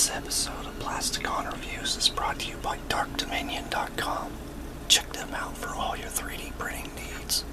This episode of Plasticon Reviews is brought to you by DarkDominion.com. Check them out for all your 3D printing needs.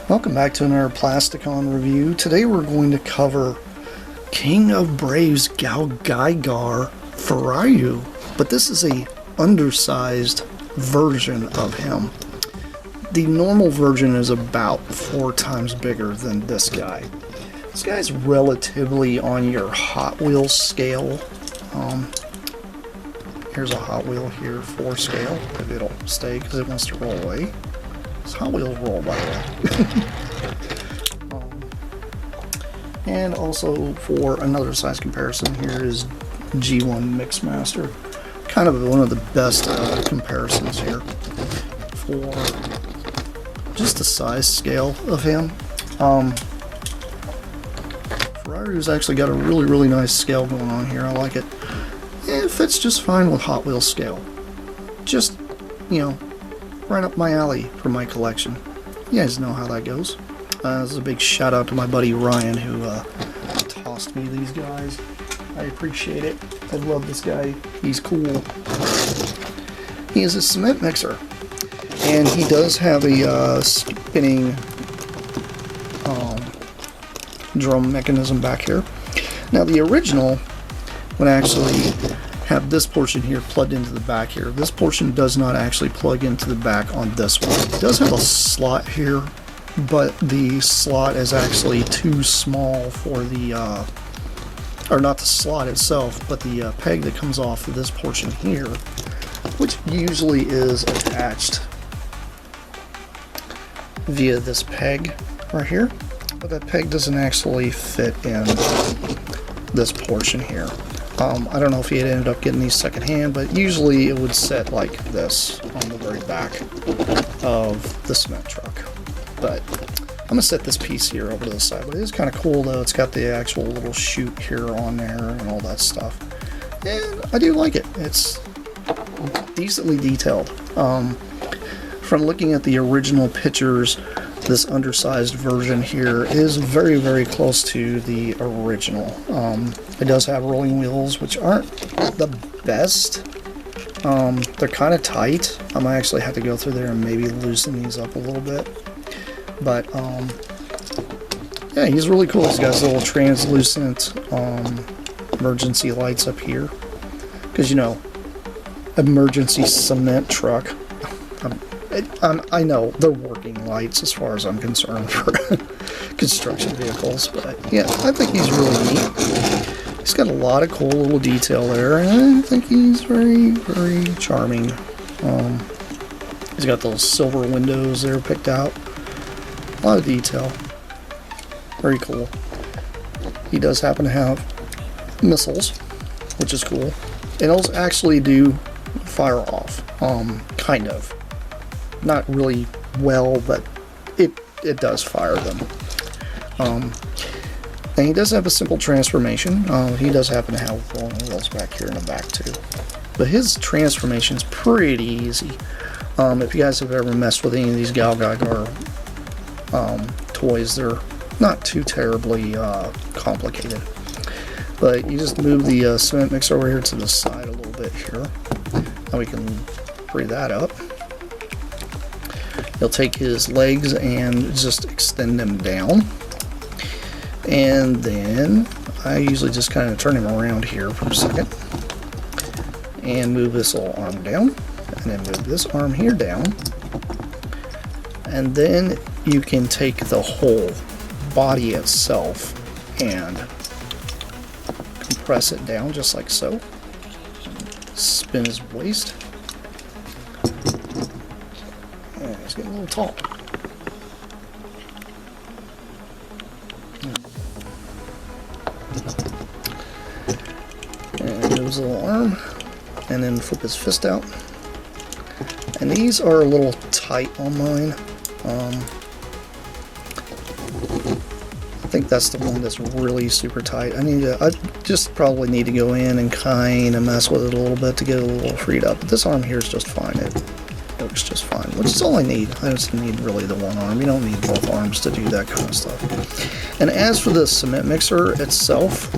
Welcome back to another Plasticon review. Today we're going to cover King of Brave's GaoGaiGar Fuuryu, but this is a undersized version of him. The normal version is about 4 times bigger than this guy. This guy's relatively on your Hot Wheels scale. Here's a Hot Wheel here for scale, if it'll stay because it wants to roll away. It's Hot Wheels roll, by the way. And also for another size comparison, here is G1 Mixmaster. Kind of one of the best comparisons here for just the size scale of him. Fuuryu's actually got a really nice scale going on here. I like it. It fits just fine with Hot Wheels scale. Just, you know, right up my alley for my collection. You guys know how that goes. This is a big shout out to my buddy Ryan who tossed me these guys. I appreciate it. I love this guy. He's cool. He is a cement mixer. And he does have a spinning drum mechanism back here. Now the original would actually have this portion here plugged into the back here. This portion does not actually plug into the back on this one. It does have a slot here, but the slot is actually too small for the, or not the slot itself, but the peg that comes off of this portion here, which usually is attached via this peg right here, but that peg doesn't actually fit in this portion here. I don't know if he had ended up getting these secondhand, but usually it would set like this on the very back of the cement truck. But I'm going to set this piece here over to the side. But it is kind of cool though. It's got the actual little chute here on there and all that stuff. And I do like it. It's decently detailed. From looking at the original pictures, this undersized version here is very close to the original. It does have rolling wheels, which aren't the best. They're kind of tight. I might actually have to go through there and maybe loosen these up a little bit. But yeah, he's really cool. He's got his little translucent emergency lights up here, because you know, emergency cement truck. I know they're working lights as far as I'm concerned for construction vehicles, but yeah, I think he's really neat. He's got a lot of cool little detail there, and I think he's very charming. He's got those silver windows there picked out. A lot of detail. Very cool. He does happen to have missiles, which is cool. And those actually do fire off. Kind of. Not really well, but it does fire them. And he does have a simple transformation. He does happen to have rolling wheels back here in the back too. But his transformation is pretty easy. If you guys have ever messed with any of these GaoGaiGar toys, they're not too terribly complicated. But you just move the cement mixer over here to the side a little bit here. Now we can free that up. He'll take his legs and just extend them down. And then I usually just kind of turn him around here for a second. And move this little arm down. And then move this arm here down. And then you can take the whole body itself and compress it down just like so. Spin his waist. And he's getting a little tall. And goes a little arm. And then flip his fist out. And these are a little tight on mine. I think that's the one that's really super tight. I just probably need to go in and kind of mess with it a little bit to get it a little freed up. But this arm here is just fine. It works just fine, which is all I need. I just need really the one arm. You don't need both arms to do that kind of stuff. And as for the cement mixer itself,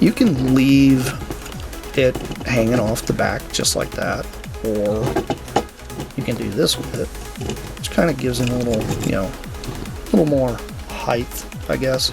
you can leave it hanging off the back just like that, or you can do this with it, which kind of gives him a little, you know, a little more height, I guess.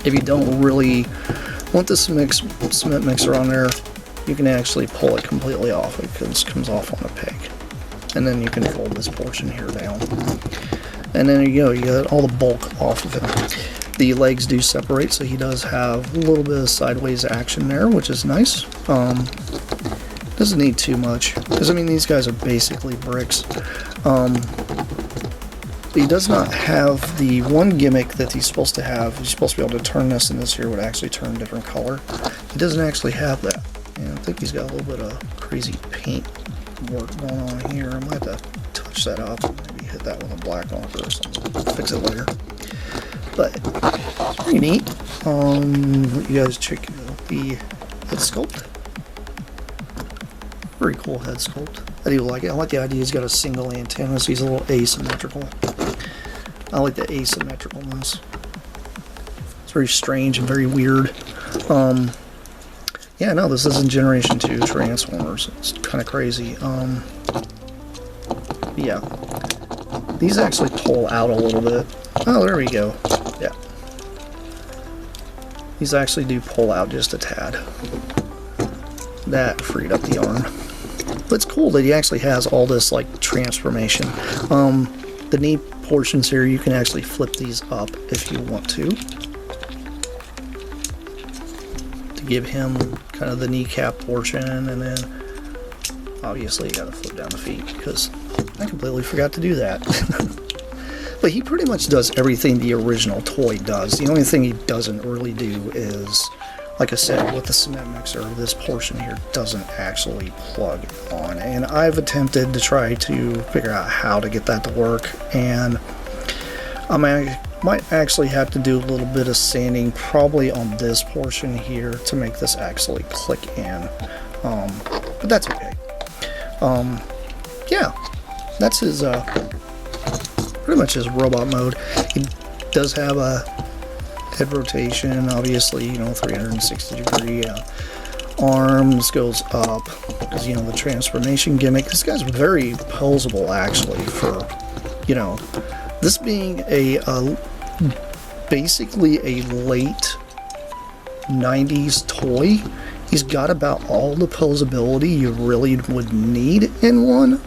If you don't really want this cement mixer on there, you can actually pull it completely off. It comes off on a peg, and then you can fold this portion here down, and then there you go. You got all the bulk off of him. The legs do separate, so he does have a little bit of sideways action there, which is nice. Doesn't need too much, because I mean these guys are basically bricks. He does not have the one gimmick that he's supposed to have. He's supposed to be able to turn this, and this here would actually turn a different color. He doesn't actually have that. And I think he's got a little bit of crazy paint work going on here. I might have to touch that up and maybe hit that with a black marker or something. Fix it later. But it's pretty neat. You guys check the head sculpt. Very cool head sculpt. I do like it. I like the idea he's got a single antenna, so he's a little asymmetrical. I like the asymmetricalness. It's very strange and very weird. Yeah, no, this isn't Generation 2 Transformers. It's kind of crazy. Yeah. These actually pull out a little bit. Oh, there we go. Yeah. These actually do pull out just a tad. That freed up the arm. But it's cool that he actually has all this, like, transformation. The knee portions here, you can actually flip these up if you want to give him kind of the kneecap portion, and then obviously you gotta flip down the feet, because I completely forgot to do that. But he pretty much does everything the original toy does. The only thing he doesn't really do is, like I said, with the cement mixer, this portion here doesn't actually plug on. And I've attempted to try to figure out how to get that to work, and I might actually have to do a little bit of sanding probably on this portion here to make this actually click in. But that's okay. Yeah, that's his pretty much his robot mode. He does have a head rotation, obviously, you know, 360 degree. Arms goes up because, you know, the transformation gimmick. This guy's very posable actually, for, you know, this being a basically a late 90s toy. He's got about all the posability you really would need in one.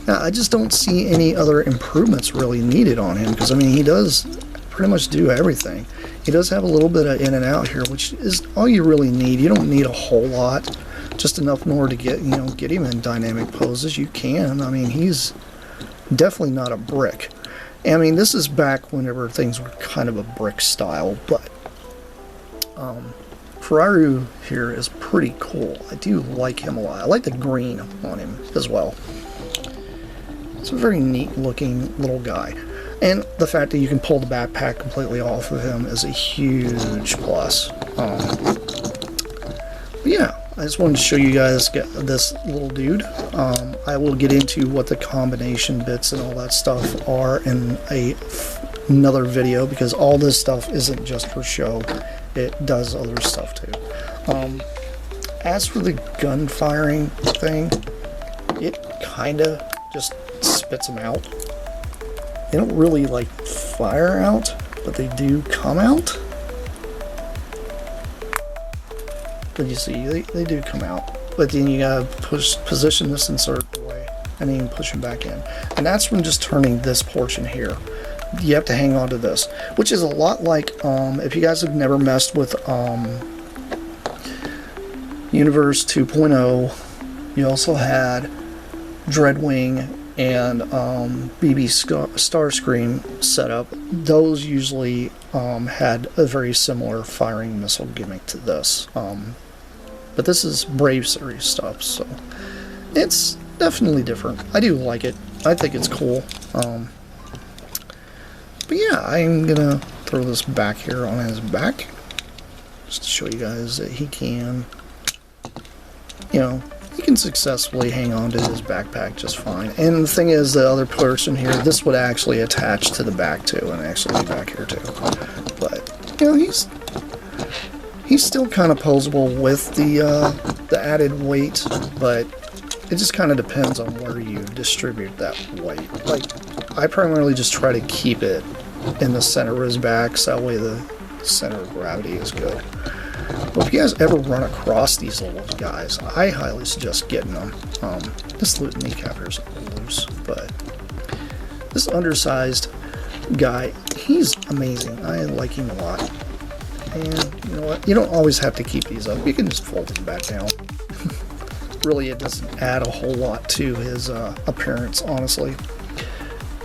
I just don't see any other improvements really needed on him, because I mean he does pretty much do everything. He does have a little bit of in and out here, which is all you really need. You don't need a whole lot, just enough in order to get, you know, get him in dynamic poses. You can. I mean, he's definitely not a brick. I mean, this is back whenever things were kind of a brick style, but Fuuryu here is pretty cool. I do like him a lot. I like the green on him as well. It's a very neat looking little guy. And the fact that you can pull the backpack completely off of him is a huge plus. But yeah, I just wanted to show you guys this little dude. I will get into what the combination bits and all that stuff are in another video, because all this stuff isn't just for show. It does other stuff too. As for the gun firing thing, it kind of just spits them out. They don't really like fire out, but they do come out. But you see, they do come out. But then you gotta position this in a certain way. and then you push him back in. And that's from just turning this portion here. You have to hang on to this, which is a lot like, if you guys have never messed with Universe 2.0, you also had Dreadwing and BB Starscream set up. Those usually had a very similar firing missile gimmick to this. But this is Brave Series stuff, so it's definitely different. I do like it. I think it's cool. But yeah, I'm gonna throw this back here on his back, just to show you guys that he can, you know, he can successfully hang on to his backpack just fine. And the thing is, the other person here, this would actually attach to the back too, and actually be back here too. But, you know, he's still kind of posable with the added weight, but it just kind of depends on where you distribute that weight. Like, I primarily just try to keep it in the center of his back, so that way the center of gravity is good. But if you guys ever run across these little guys, I highly suggest getting them. This kneecap here is loose, but this undersized guy, he's amazing. I like him a lot. And you know what? You don't always have to keep these up. You can just fold them back down. Really, it doesn't add a whole lot to his appearance, honestly.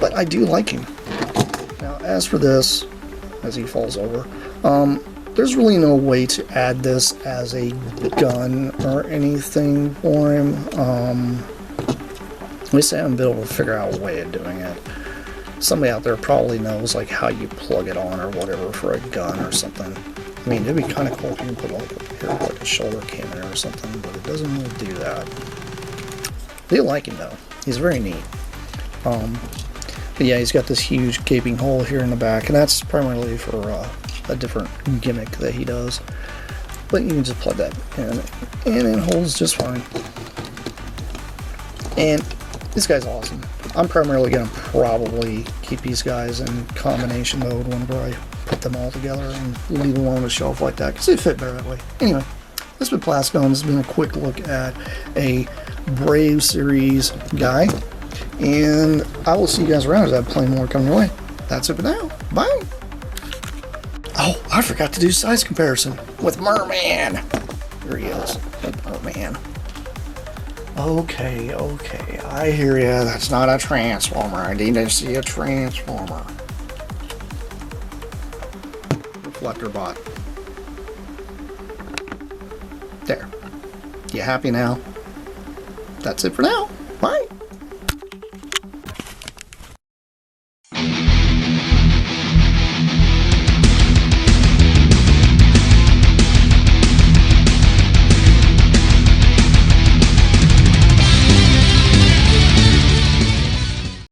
But I do like him. Now, as for this, as he falls over, there's really no way to add this as a gun or anything for him. At least I haven't been able to figure out a way of doing it. Somebody out there probably knows like how you plug it on or whatever for a gun or something. I mean, it'd be kind of cool if you can put like a shoulder cannon or something, but it doesn't really do that. I do like him though. He's very neat. But yeah, he's got this huge gaping hole here in the back, and that's primarily for a different gimmick that he does. But you can just plug that in, and it holds just fine. And this guy's awesome. I'm primarily going to probably keep these guys in combination mode whenever I put them all together and leave them on the shelf like that, because they fit better that way. Anyway, this has been Plasticon. This has been a quick look at a Brave Series guy. And I will see you guys around as I have plenty more coming your way. That's it for now. Bye. Oh, I forgot to do size comparison with Merman. Here he is, with Merman. Okay, I hear ya. That's not a Transformer. I need to see a Transformer. Reflector bot. There. You happy now? That's it for now.